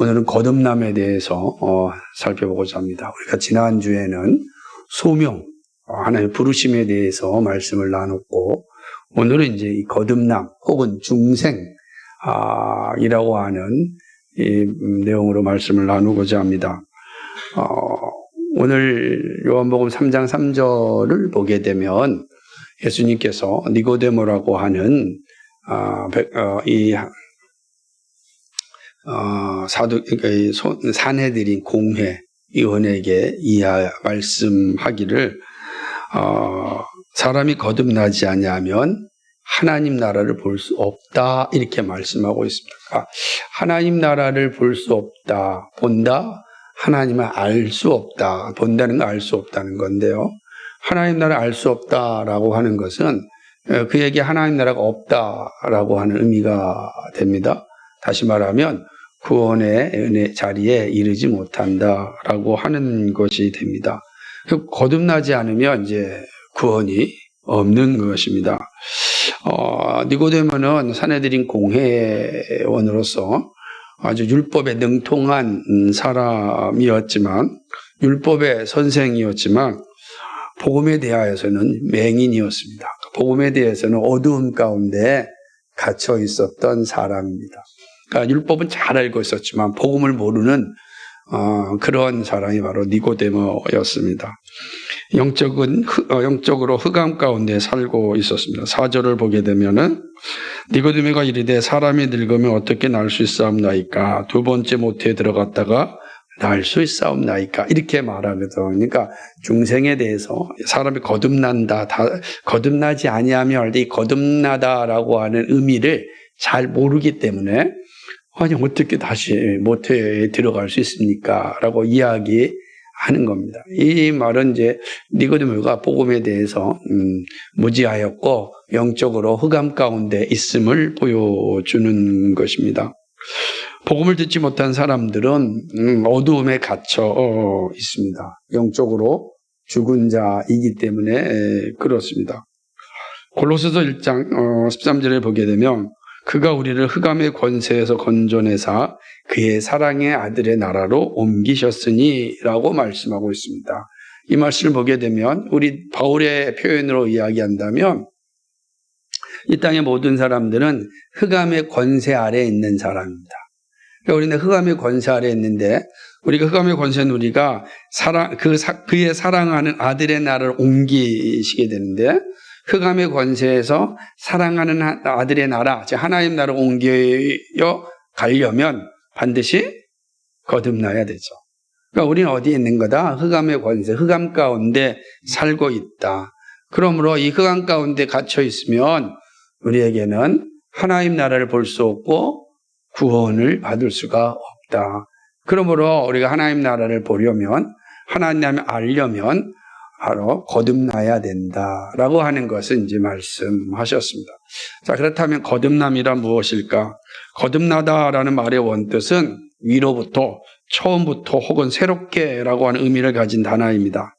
오늘은 거듭남에 대해서 살펴보고자 합니다. 우리가 지난주에는 소명, 하나님의 부르심에 대해서 말씀을 나눴고, 오늘은 이제 이 거듭남 혹은 중생이라고 하는 이 내용으로 말씀을 나누고자 합니다. 오늘 요한복음 3장 3절을 보게 되면 예수님께서 니고데모라고 하는 산헤드린 공회의원에게 말씀하기를 사람이 거듭나지 아니하면 하나님 나라를 볼 수 없다, 이렇게 말씀하고 있습니다. 하나님 나라를 볼 수 없다, 본다, 하나님을 알 수 없다, 본다는 거 알 수 없다는 건데요. 하나님 나라를 알 수 없다라고 하는 것은 그에게 하나님 나라가 없다라고 하는 의미가 됩니다. 다시 말하면 구원의 은혜 자리에 이르지 못한다라고 하는 것이 됩니다. 거듭나지 않으면 이제 구원이 없는 것입니다. 니고데모는 산헤드린 공회원으로서 아주 율법에 능통한 사람이었지만, 율법의 선생이었지만 복음에 대하여서는 맹인이었습니다. 복음에 대해서는 어두움 가운데 갇혀 있었던 사람입니다. 그러니까 율법은 잘 알고 있었지만 복음을 모르는 그런 사람이 바로 니고데모였습니다. 영적으로 흑암 가운데 살고 있었습니다. 4절을 보게 되면은 니고데모가 이르되 사람이 늙으면 어떻게 날 수 있사옵나이까? 두 번째 모태에 들어갔다가 날 수 있사옵나이까? 이렇게 말하거든. 그러니까 중생에 대해서 사람이 거듭나지 아니하면 이 거듭나다라고 하는 의미를 잘 모르기 때문에 아니 어떻게 다시 모태에 들어갈 수 있습니까? 라고 이야기하는 겁니다. 이 말은 이제 니고데모가 복음에 대해서 무지하였고 영적으로 흑암 가운데 있음을 보여주는 것입니다. 복음을 듣지 못한 사람들은 어두움에 갇혀 있습니다. 영적으로 죽은 자이기 때문에 그렇습니다. 골로새서 1장 13절에 보게 되면 그가 우리를 흑암의 권세에서 건져내사 그의 사랑의 아들의 나라로 옮기셨으니 라고 말씀하고 있습니다. 이 말씀을 보게 되면 우리 바울의 표현으로 이야기한다면 이 땅의 모든 사람들은 흑암의 권세 아래에 있는 사람입니다. 그러니까 우리는 흑암의 권세 아래에 있는데, 우리가 흑암의 권세는 우리가 그의 사랑하는 아들의 나라를 옮기시게 되는데, 흑암의 권세에서 사랑하는 아들의 나라, 즉 하나님 나라로 옮겨 가려면 반드시 거듭나야 되죠. 그러니까 우리는 어디에 있는 거다? 흑암의 권세, 흑암 가운데 살고 있다. 그러므로 이 흑암 가운데 갇혀 있으면 우리에게는 하나님 나라를 볼 수 없고 구원을 받을 수가 없다. 그러므로 우리가 하나님 나라를 보려면, 하나님 나라를 알려면 바로 거듭나야 된다라고 하는 것을 이제 말씀하셨습니다. 자, 그렇다면 거듭남이란 무엇일까? 거듭나다라는 말의 원뜻은 위로부터, 처음부터 혹은 새롭게라고 하는 의미를 가진 단어입니다.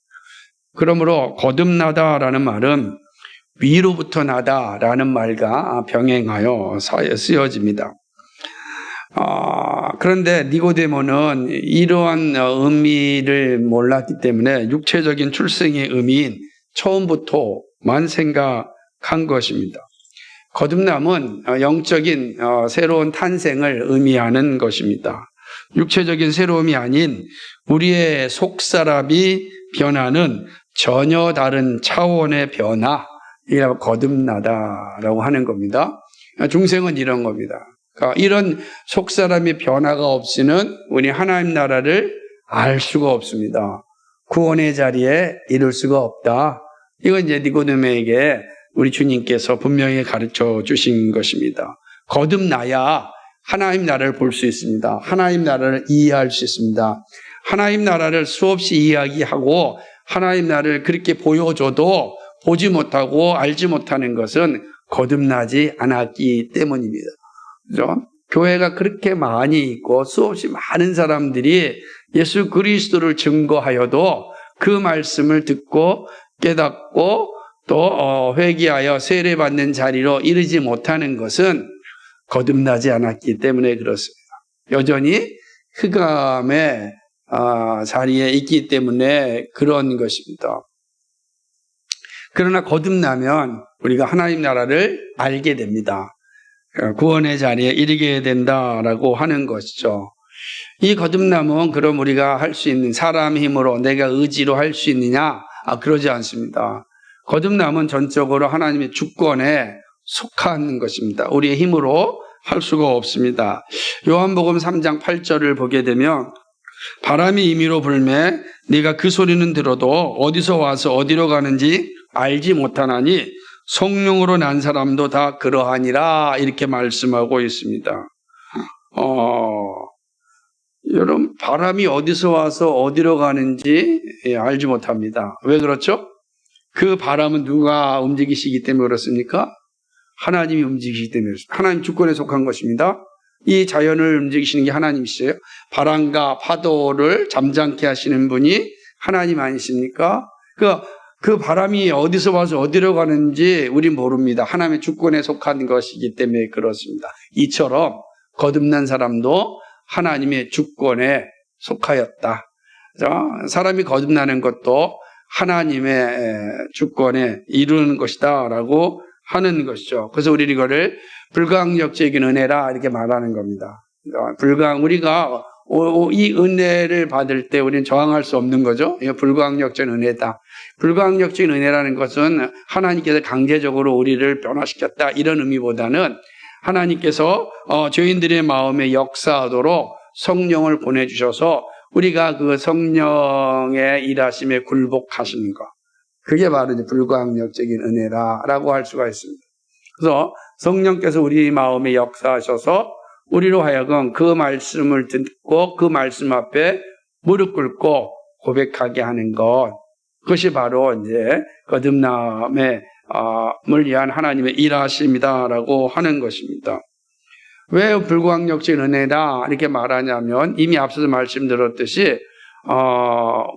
그러므로 거듭나다라는 말은 위로부터 나다라는 말과 병행하여 쓰여집니다. 그런데 니고데모는 이러한 의미를 몰랐기 때문에 육체적인 출생의 의미인 처음부터만 생각한 것입니다. 거듭남은 영적인 새로운 탄생을 의미하는 것입니다. 육체적인 새로움이 아닌 우리의 속사람이 변하는 전혀 다른 차원의 변화, 이게 거듭나다라고 하는 겁니다. 중생은 이런 겁니다. 그러니까 이런 속사람의 변화가 없이는 우리 하나님 나라를 알 수가 없습니다. 구원의 자리에 이룰 수가 없다. 이건 이제 니고데모에게 우리 주님께서 분명히 가르쳐 주신 것입니다. 거듭나야 하나님 나라를 볼 수 있습니다. 하나님 나라를 이해할 수 있습니다. 하나님 나라를 수없이 이야기하고 하나님 나라를 그렇게 보여줘도 보지 못하고 알지 못하는 것은 거듭나지 않았기 때문입니다. 그죠? 교회가 그렇게 많이 있고 수없이 많은 사람들이 예수 그리스도를 증거하여도 그 말씀을 듣고 깨닫고 또 회개하여 세례받는 자리로 이르지 못하는 것은 거듭나지 않았기 때문에 그렇습니다. 여전히 흑암의 자리에 있기 때문에 그런 것입니다. 그러나 거듭나면 우리가 하나님 나라를 알게 됩니다. 구원의 자리에 이르게 된다라고 하는 것이죠. 이 거듭남은 그럼 우리가 할 수 있는 사람의 힘으로 내가 의지로 할 수 있느냐? 그러지 않습니다. 거듭남은 전적으로 하나님의 주권에 속한 것입니다. 우리의 힘으로 할 수가 없습니다. 요한복음 3장 8절을 보게 되면 바람이 임의로 불매 네가 그 소리는 들어도 어디서 와서 어디로 가는지 알지 못하나니 성령으로 난 사람도 다 그러하니라 이렇게 말씀하고 있습니다. 여러분 바람이 어디서 와서 어디로 가는지 알지 못합니다. 왜 그렇죠? 그 바람은 누가 움직이시기 때문에 그렇습니까? 하나님이 움직이시기 때문에 그렇습니다. 하나님 주권에 속한 것입니다. 이 자연을 움직이시는 게 하나님이시죠. 바람과 파도를 잠잠케 하시는 분이 하나님 아니십니까? 그 바람이 어디서 와서 어디로 가는지 우린 모릅니다. 하나님의 주권에 속한 것이기 때문에 그렇습니다. 이처럼 거듭난 사람도 하나님의 주권에 속하였다. 사람이 거듭나는 것도 하나님의 주권에 이루는 것이다 라고 하는 것이죠. 그래서 우리는 이거를 불가항력적인 은혜라 이렇게 말하는 겁니다. 우리가 이 은혜를 받을 때 우리는 저항할 수 없는 거죠. 이거 불가항력적인 은혜다. 불가항력적인 은혜라는 것은 하나님께서 강제적으로 우리를 변화시켰다 이런 의미보다는 하나님께서 죄인들의 마음에 역사하도록 성령을 보내주셔서 우리가 그 성령의 일하심에 굴복하시는 것. 그게 바로 이제 불가항력적인 은혜라고 할 수가 있습니다. 그래서 성령께서 우리 마음에 역사하셔서 우리로 하여금 그 말씀을 듣고 그 말씀 앞에 무릎 꿇고 고백하게 하는 것. 그것이 바로 이제 거듭남을 위한 하나님의 일하심이다라고 하는 것입니다. 왜 불가항력적인 은혜다 이렇게 말하냐면 이미 앞서서 말씀드렸듯이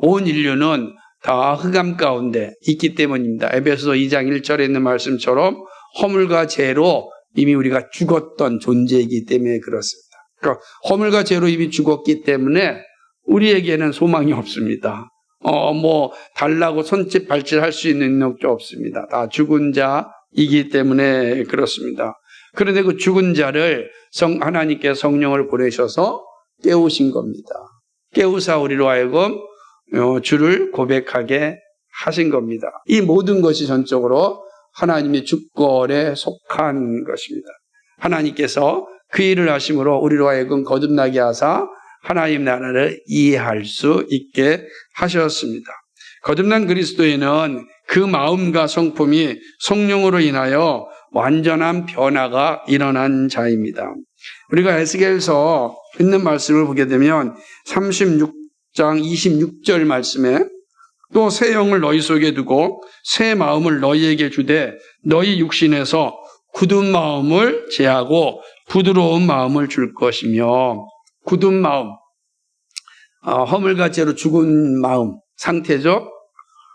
온 인류는 다 흑암 가운데 있기 때문입니다. 에베소서 2장 1절에 있는 말씀처럼 허물과 죄로 이미 우리가 죽었던 존재이기 때문에 그렇습니다. 그러니까 허물과 죄로 이미 죽었기 때문에 우리에게는 소망이 없습니다. 달라고 손짓 발짓 할 수 있는 능력도 없습니다. 다 죽은 자이기 때문에 그렇습니다. 그런데 그 죽은 자를 하나님께 성령을 보내셔서 깨우신 겁니다. 깨우사 우리로 하여금 주를 고백하게 하신 겁니다. 이 모든 것이 전적으로 하나님의 주권에 속한 것입니다. 하나님께서 그 일을 하심으로 우리로 하여금 거듭나게 하사 하나님 나라를 이해할 수 있게 하셨습니다. 거듭난 그리스도인은 그 마음과 성품이 성령으로 인하여 완전한 변화가 일어난 자입니다. 우리가 에스겔서 있는 말씀을 보게 되면 36장 26절 말씀에 또 새 영을 너희 속에 두고 새 마음을 너희에게 주되 너희 육신에서 굳은 마음을 제하고 부드러운 마음을 줄 것이며 굳은 마음, 허물과 죄로 죽은 마음 상태죠.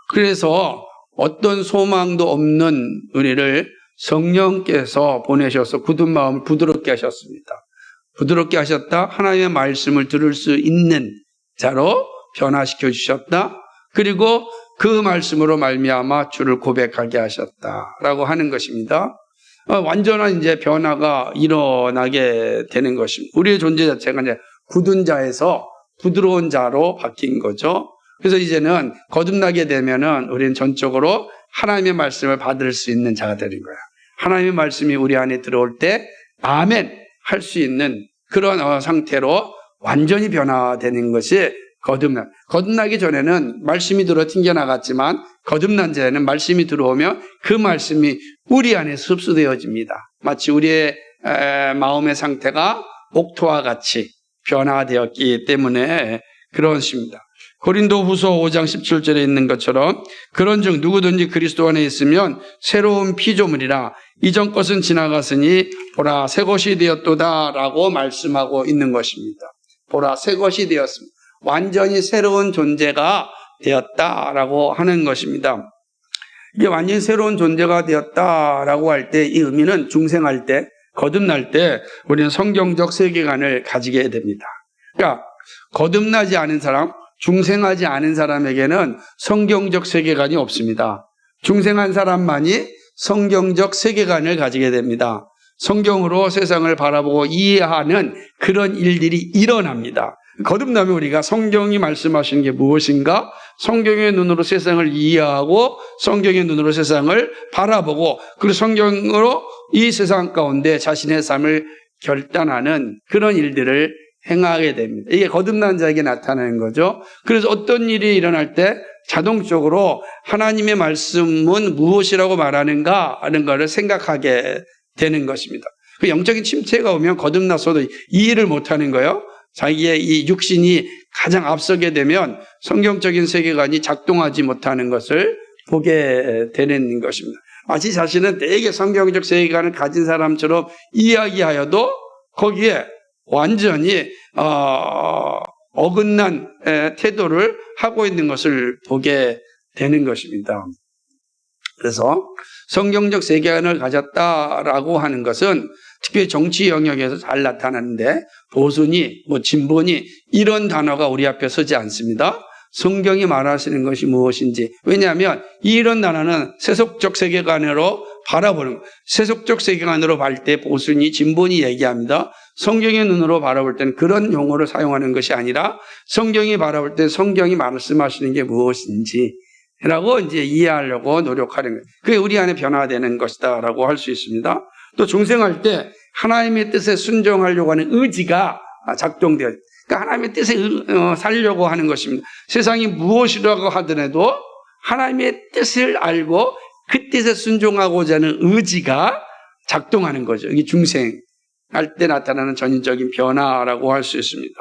그래서 어떤 소망도 없는 우리를 성령께서 보내셔서 굳은 마음을 부드럽게 하셨습니다. 부드럽게 하셨다. 하나님의 말씀을 들을 수 있는 자로 변화시켜 주셨다. 그리고 그 말씀으로 말미암아 주를 고백하게 하셨다라고 하는 것입니다. 완전한 이제 변화가 일어나게 되는 것입니다. 우리의 존재 자체가 이제 굳은 자에서 부드러운 자로 바뀐 거죠. 그래서 이제는 거듭나게 되면은 우리는 전적으로 하나님의 말씀을 받을 수 있는 자가 되는 거야. 하나님의 말씀이 우리 안에 들어올 때 아멘 할 수 있는 그런 상태로 완전히 변화되는 것이 거듭나기 전에는 말씀이 들어 튕겨나갔지만 거듭난 자에는 말씀이 들어오면 그 말씀이 우리 안에 흡수되어집니다. 마치 우리의 마음의 상태가 옥토와 같이 변화되었기 때문에 그렇습니다. 고린도후서 5장 17절에 있는 것처럼 그런즉 누구든지 그리스도 안에 있으면 새로운 피조물이라 이전 것은 지나갔으니 보라 새 것이 되었도다라고 말씀하고 있는 것입니다. 보라 새 것이 되었습니다. 완전히 새로운 존재가 되었다라고 하는 것입니다. 이게 완전히 새로운 존재가 되었다라고 할 때 이 의미는 중생할 때, 거듭날 때 우리는 성경적 세계관을 가지게 됩니다. 그러니까 거듭나지 않은 사람, 중생하지 않은 사람에게는 성경적 세계관이 없습니다. 중생한 사람만이 성경적 세계관을 가지게 됩니다. 성경으로 세상을 바라보고 이해하는 그런 일들이 일어납니다. 거듭나면 우리가 성경이 말씀하시는 게 무엇인가? 성경의 눈으로 세상을 이해하고 성경의 눈으로 세상을 바라보고 그리고 성경으로 이 세상 가운데 자신의 삶을 결단하는 그런 일들을 행하게 됩니다. 이게 거듭난 자에게 나타나는 거죠. 그래서 어떤 일이 일어날 때 자동적으로 하나님의 말씀은 무엇이라고 말하는가 하는 것을 생각하게 되는 것입니다. 그 영적인 침체가 오면 거듭났어도 이해를 못하는 거예요. 자기의 이 육신이 가장 앞서게 되면 성경적인 세계관이 작동하지 못하는 것을 보게 되는 것입니다. 마치 자신은 되게 성경적 세계관을 가진 사람처럼 이야기하여도 거기에 완전히 어긋난 태도를 하고 있는 것을 보게 되는 것입니다. 그래서 성경적 세계관을 가졌다라고 하는 것은 특별히 정치 영역에서 잘 나타나는데 보수니 진보니 이런 단어가 우리 앞에 서지 않습니다. 성경이 말하시는 것이 무엇인지. 왜냐하면 이런 단어는 세속적 세계관으로 바라보는 세속적 세계관으로 볼 때 보수니 진보니 얘기합니다. 성경의 눈으로 바라볼 때는 그런 용어를 사용하는 것이 아니라 성경이 바라볼 때 성경이 말씀하시는 게 무엇인지 라고 이제 이해하려고 노력하는 거예요. 그게 우리 안에 변화되는 것이다 라고 할 수 있습니다. 또 중생할 때 하나님의 뜻에 순종하려고 하는 의지가 작동되어요. 그러니까 하나님의 뜻에 살려고 하는 것입니다. 세상이 무엇이라고 하더라도 하나님의 뜻을 알고 그 뜻에 순종하고자 하는 의지가 작동하는 거죠. 이게 중생할 때 나타나는 전인적인 변화라고 할 수 있습니다.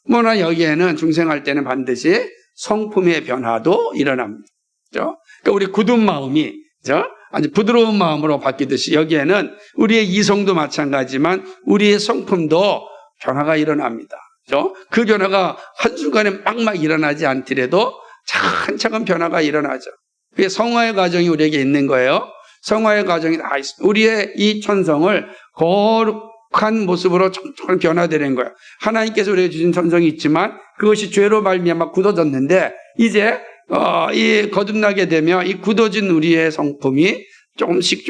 뭐나 여기에는 중생할 때는 반드시 성품의 변화도 일어납니다. 그렇죠? 그러니까 우리 굳은 마음이 그렇죠? 아주 부드러운 마음으로 바뀌듯이 여기에는 우리의 이성도 마찬가지지만 우리의 성품도 변화가 일어납니다. 그렇죠? 그 변화가 한순간에 막막 일어나지 않더라도 차근차근 변화가 일어나죠. 그게 성화의 과정이 우리에게 있는 거예요. 성화의 과정이 다 있습니다. 우리의 이 천성을 거룩한 모습으로 천천히 변화되는 거예요. 하나님께서 우리에게 주신 천성이 있지만 그것이 죄로 말미암아 굳어졌는데 이제 이 거듭나게 되면 이 굳어진 우리의 성품이 조금씩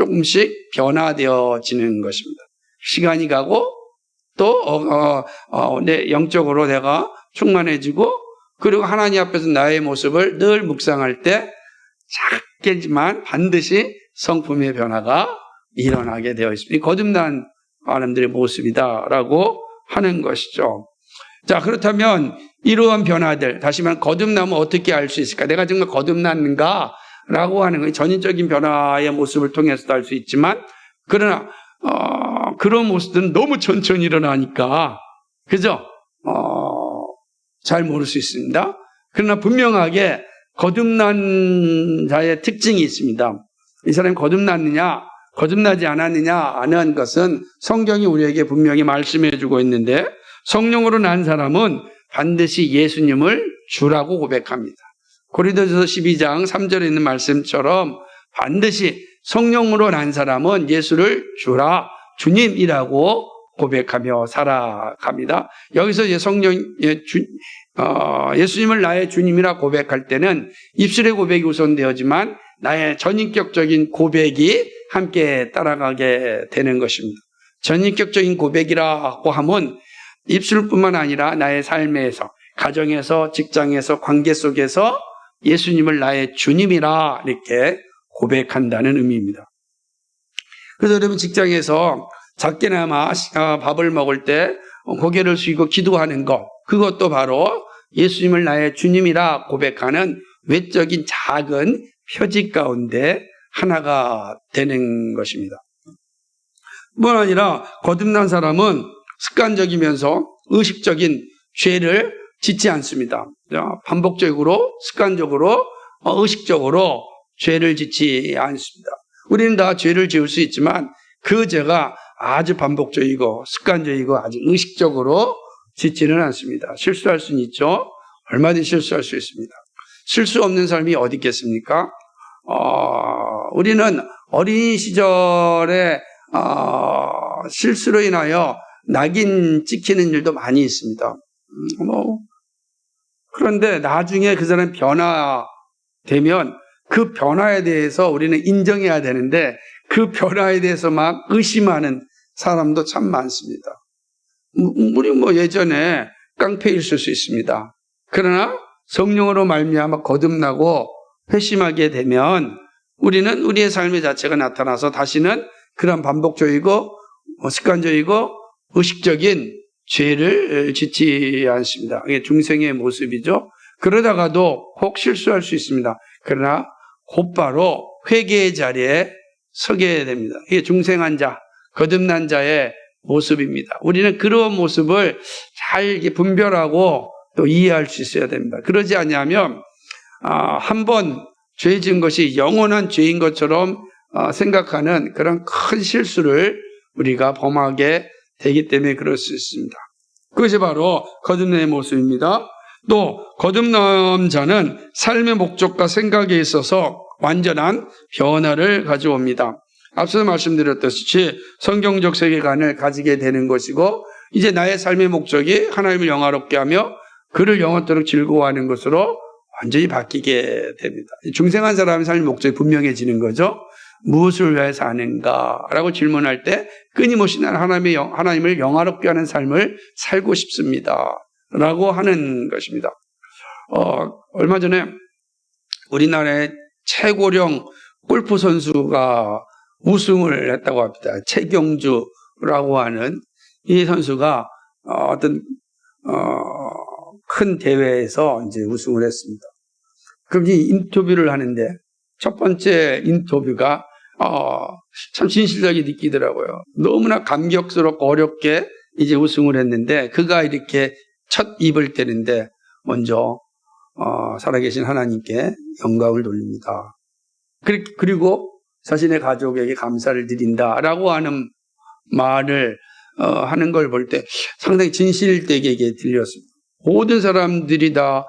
변화되어지는 것입니다. 시간이 가고 또 내 영적으로 내가 충만해지고 그리고 하나님 앞에서 나의 모습을 늘 묵상할 때 작게지만 반드시 성품의 변화가 일어나게 되어 있습니다. 거듭난 사람들의 모습이다라고 하는 것이죠. 자, 그렇다면 이러한 변화들, 다시 말하면 거듭나면 어떻게 알 수 있을까? 내가 정말 거듭났는가? 라고 하는 건 전인적인 변화의 모습을 통해서도 알 수 있지만 그러나 그런 모습들은 너무 천천히 일어나니까 그죠? 잘 모를 수 있습니다. 그러나 분명하게 거듭난 자의 특징이 있습니다. 이 사람이 거듭났느냐 거듭나지 않았느냐 하는 것은 성경이 우리에게 분명히 말씀해 주고 있는데 성령으로 난 사람은 반드시 예수님을 주라고 고백합니다. 고린도전서 12장 3절에 있는 말씀처럼 반드시 성령으로 난 사람은 예수를 주라, 주님이라고 고백하며 살아갑니다. 여기서 이제 예수님을 나의 주님이라 고백할 때는 입술의 고백이 우선되어지만 나의 전인격적인 고백이 함께 따라가게 되는 것입니다. 전인격적인 고백이라고 하면 입술뿐만 아니라 나의 삶에서, 가정에서, 직장에서, 관계 속에서 예수님을 나의 주님이라 이렇게 고백한다는 의미입니다. 그래서 여러분 직장에서 작게나마 밥을 먹을 때 고개를 숙이고 기도하는 것, 그것도 바로 예수님을 나의 주님이라 고백하는 외적인 작은 표지 가운데 하나가 되는 것입니다. 뿐만 아니라 거듭난 사람은 습관적이면서 의식적인 죄를 짓지 않습니다. 반복적으로, 습관적으로, 의식적으로 죄를 짓지 않습니다. 우리는 다 죄를 지을 수 있지만 그 죄가 아주 반복적이고 습관적이고 아주 의식적으로 짓지는 않습니다. 실수할 수는 있죠. 얼마든지 실수할 수 있습니다. 실수 없는 사람이 어디 있겠습니까? 우리는 어린 시절에 실수로 인하여 낙인 찍히는 일도 많이 있습니다. 그런데 나중에 그 사람이 변화되면 그 변화에 대해서 우리는 인정해야 되는데 그 변화에 대해서 막 의심하는 사람도 참 많습니다. 우리 예전에 깡패 있을 수 있습니다. 그러나 성령으로 말미암아 거듭나고 회심하게 되면 우리는 우리의 삶의 자체가 나타나서 다시는 그런 반복적이고 습관적이고 의식적인 죄를 짓지 않습니다. 이게 중생의 모습이죠. 그러다가도 혹 실수할 수 있습니다. 그러나 곧바로 회개의 자리에 서게 됩니다. 이게 중생한 자, 거듭난 자의 모습입니다. 우리는 그런 모습을 잘 분별하고 또 이해할 수 있어야 됩니다. 그러지 않으면 한 번 죄 지은 것이 영원한 죄인 것처럼 생각하는 그런 큰 실수를 우리가 범하게 되기 때문에 그럴 수 있습니다. 그것이 바로 거듭남의 모습입니다. 또 거듭난 자는 삶의 목적과 생각에 있어서 완전한 변화를 가져옵니다. 앞서 말씀드렸듯이 성경적 세계관을 가지게 되는 것이고 이제 나의 삶의 목적이 하나님을 영화롭게 하며 그를 영원토록 즐거워하는 것으로 완전히 바뀌게 됩니다. 중생한 사람의 삶의 목적이 분명해지는 거죠. 무엇을 위해 사는가라고 질문할 때 끊임없이 나는 하나님을 영화롭게 하는 삶을 살고 싶습니다 라고 하는 것입니다. 얼마 전에 우리나라의 최고령 골프 선수가 우승을 했다고 합니다. 최경주라고 하는 이 선수가 어떤 큰 대회에서 이제 우승을 했습니다. 그럼 이 인터뷰를 하는데 첫 번째 인터뷰가 참 진실되게 느끼더라고요. 너무나 감격스럽고 어렵게 이제 우승을 했는데 그가 이렇게 첫 입을 떼는데 먼저 살아계신 하나님께 영광을 돌립니다. 그리고 자신의 가족에게 감사를 드린다라고 하는 말을 하는 걸 볼 때 상당히 진실되게 들렸습니다. 모든 사람들이 다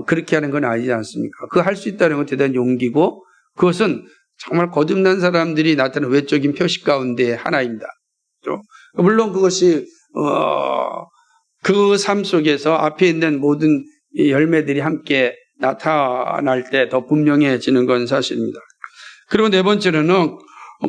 그렇게 하는 건 아니지 않습니까? 그 할 수 있다는 건 대단한 용기고 그것은 정말 거듭난 사람들이 나타나는 외적인 표시 가운데 하나입니다. 물론 그것이 그 삶 속에서 앞에 있는 모든 열매들이 함께 나타날 때 더 분명해지는 건 사실입니다. 그리고 네 번째로는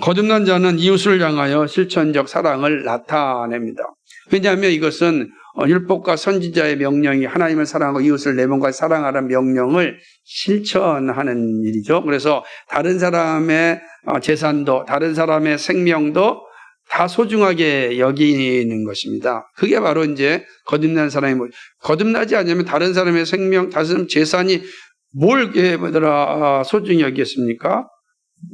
거듭난 자는 이웃을 향하여 실천적 사랑을 나타냅니다. 왜냐하면 이것은 율법과 선지자의 명령이 하나님을 사랑하고 이웃을 내 몸과 사랑하라는 명령을 실천하는 일이죠. 그래서 다른 사람의 재산도 다른 사람의 생명도 다 소중하게 여기는 것입니다. 그게 바로 이제 거듭난 사람의 모습. 거듭나지 않으면 다른 사람의 생명, 다른 사람의 재산이 뭘 소중히 여기겠습니까?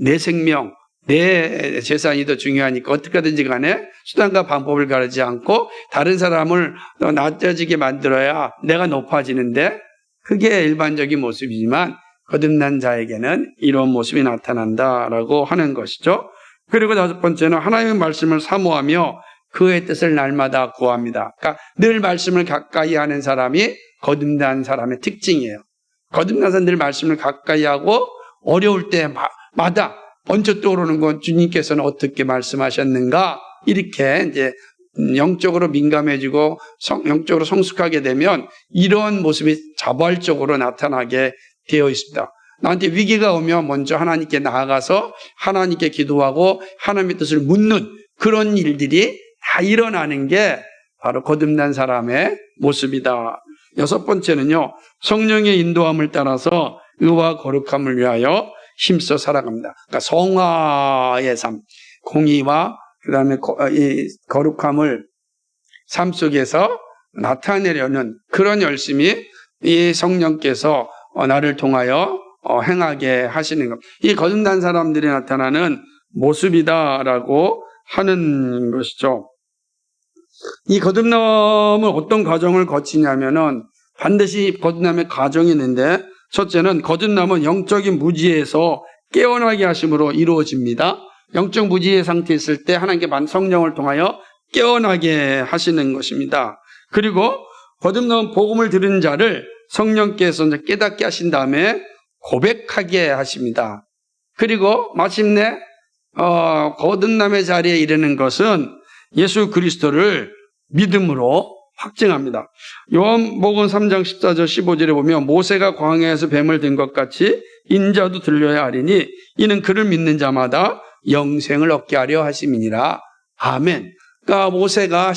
내 생명, 내 재산이 더 중요하니까 어떻게든지 간에 수단과 방법을 가리지 않고 다른 사람을 낮아지게 만들어야 내가 높아지는데 그게 일반적인 모습이지만 거듭난 자에게는 이런 모습이 나타난다라고 하는 것이죠. 그리고 다섯 번째는 하나님의 말씀을 사모하며 그의 뜻을 날마다 구합니다. 그러니까 늘 말씀을 가까이 하는 사람이 거듭난 사람의 특징이에요. 거듭난 사람 늘 말씀을 가까이 하고 어려울 때마다 먼저 떠오르는 건 주님께서는 어떻게 말씀하셨는가 이렇게 이제 영적으로 민감해지고 영적으로 성숙하게 되면 이런 모습이 자발적으로 나타나게 되어 있습니다. 나한테 위기가 오면 먼저 하나님께 나아가서 하나님께 기도하고 하나님의 뜻을 묻는 그런 일들이 다 일어나는 게 바로 거듭난 사람의 모습이다. 여섯 번째는요, 성령의 인도함을 따라서 의와 거룩함을 위하여 힘써 살아갑니다. 그러니까 성화의 삶, 공의와 그다음에 이 거룩함을 삶 속에서 나타내려는 그런 열심이 이 성령께서 나를 통하여 행하게 하시는 것. 이 거듭난 사람들이 나타나는 모습이다라고 하는 것이죠. 이 거듭남은 어떤 과정을 거치냐면은 반드시 거듭남의 과정이 있는데 첫째는 거듭남은 영적인 무지에서 깨어나게 하심으로 이루어집니다. 영적 무지의 상태에 있을 때 하나님께 성령을 통하여 깨어나게 하시는 것입니다. 그리고 거듭난 복음을 들은 자를 성령께서 이제 깨닫게 하신 다음에 고백하게 하십니다. 그리고 마침내 거듭남의 자리에 이르는 것은 예수 그리스도를 믿음으로 확증합니다. 요한복음 3장 14절 15절에 보면 모세가 광야에서 뱀을 든 것 같이 인자도 들려야 하리니 이는 그를 믿는 자마다 영생을 얻게 하려 하심이니라. 아멘. 그러니까 모세가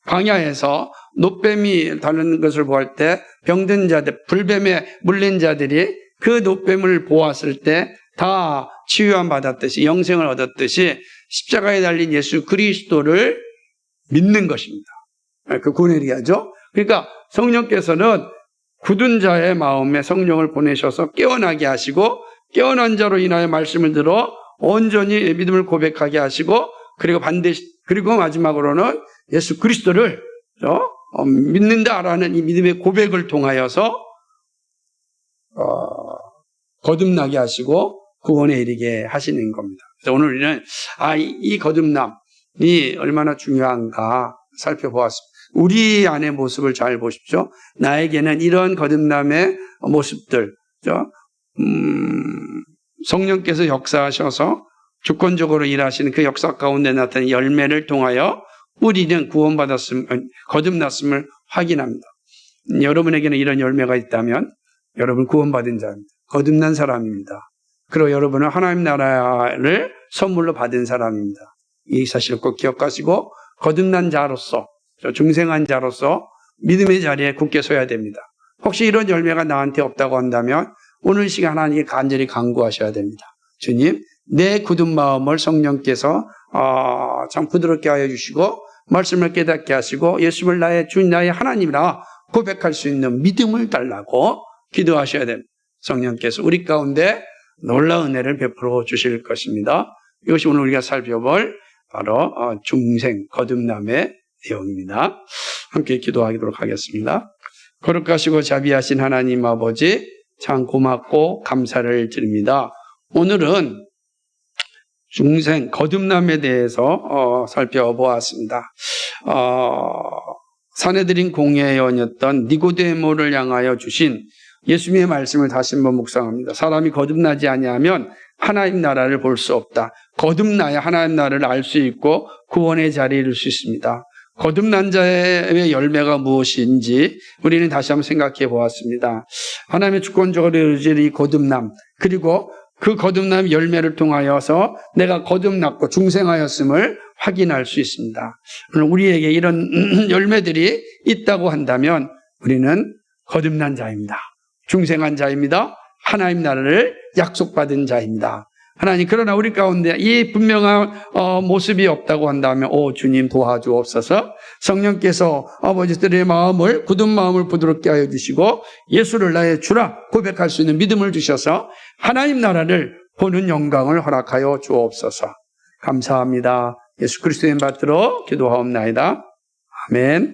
광야에서 놋뱀이 다루는 것을 보할 때 병든 자들, 불뱀에 물린 자들이 그 놋뱀을 보았을 때 다 치유함 받았듯이 영생을 얻었듯이 십자가에 달린 예수 그리스도를 믿는 것입니다. 그 구원을 얘기하죠. 그러니까 성령께서는 굳은 자의 마음에 성령을 보내셔서 깨어나게 하시고 깨어난 자로 인하여 말씀을 들어 온전히 믿음을 고백하게 하시고 그리고 마지막으로는 예수 그리스도를 믿는다라는 이 믿음의 고백을 통하여서 거듭나게 하시고 구원에 이르게 하시는 겁니다. 그래서 오늘 우리는 이 거듭남이 얼마나 중요한가 살펴보았습니다. 우리 안의 모습을 잘 보십시오. 나에게는 이런 거듭남의 모습들, 성령께서 역사하셔서 주권적으로 일하시는 그 역사 가운데 나타난 열매를 통하여 우리는 거듭났음을 확인합니다. 여러분에게는 이런 열매가 있다면 여러분 구원받은 자입니다. 거듭난 사람입니다. 그리고 여러분은 하나님 나라를 선물로 받은 사람입니다. 이 사실을 꼭 기억하시고 거듭난 자로서, 중생한 자로서 믿음의 자리에 굳게 서야 됩니다. 혹시 이런 열매가 나한테 없다고 한다면 오늘 시간 하나님께 간절히 간구하셔야 됩니다. 주님, 내 굳은 마음을 성령께서 참 부드럽게 하여 주시고 말씀을 깨닫게 하시고 예수를 나의 주님 나의 하나님이라 고백할 수 있는 믿음을 달라고 기도하셔야 됩니다. 성령께서 우리 가운데 놀라운 은혜를 베풀어 주실 것입니다. 이것이 오늘 우리가 살펴볼 바로 중생 거듭남의 내용입니다. 함께 기도하도록 하겠습니다. 거룩하시고 자비하신 하나님 아버지 참 고맙고 감사를 드립니다. 오늘은 중생 거듭남에 대해서 살펴보았습니다. 사내들인 공예의 원이었던 니고데모를 향하여 주신 예수님의 말씀을 다시 한번 묵상합니다. 사람이 거듭나지 아니하면 하나님 나라를 볼 수 없다. 거듭나야 하나님 나라를 알 수 있고 구원의 자리에 이를 수 있습니다. 거듭난 자의 열매가 무엇인지 우리는 다시 한번 생각해 보았습니다. 하나님의 주권적으로 이루어질 이 거듭남, 그리고 그 거듭남 열매를 통하여서 내가 거듭났고 중생하였음을 확인할 수 있습니다. 우리에게 이런 열매들이 있다고 한다면 우리는 거듭난 자입니다. 중생한 자입니다. 하나님 나라를 약속받은 자입니다. 하나님, 그러나 우리 가운데 이 분명한 모습이 없다고 한다면 주님 도와주옵소서. 성령께서 아버지들의 마음을, 굳은 마음을 부드럽게 하여 주시고 예수를 나의 주라 고백할 수 있는 믿음을 주셔서 하나님 나라를 보는 영광을 허락하여 주옵소서. 감사합니다. 예수 그리스도의 이름 받들어 기도하옵나이다. 아멘.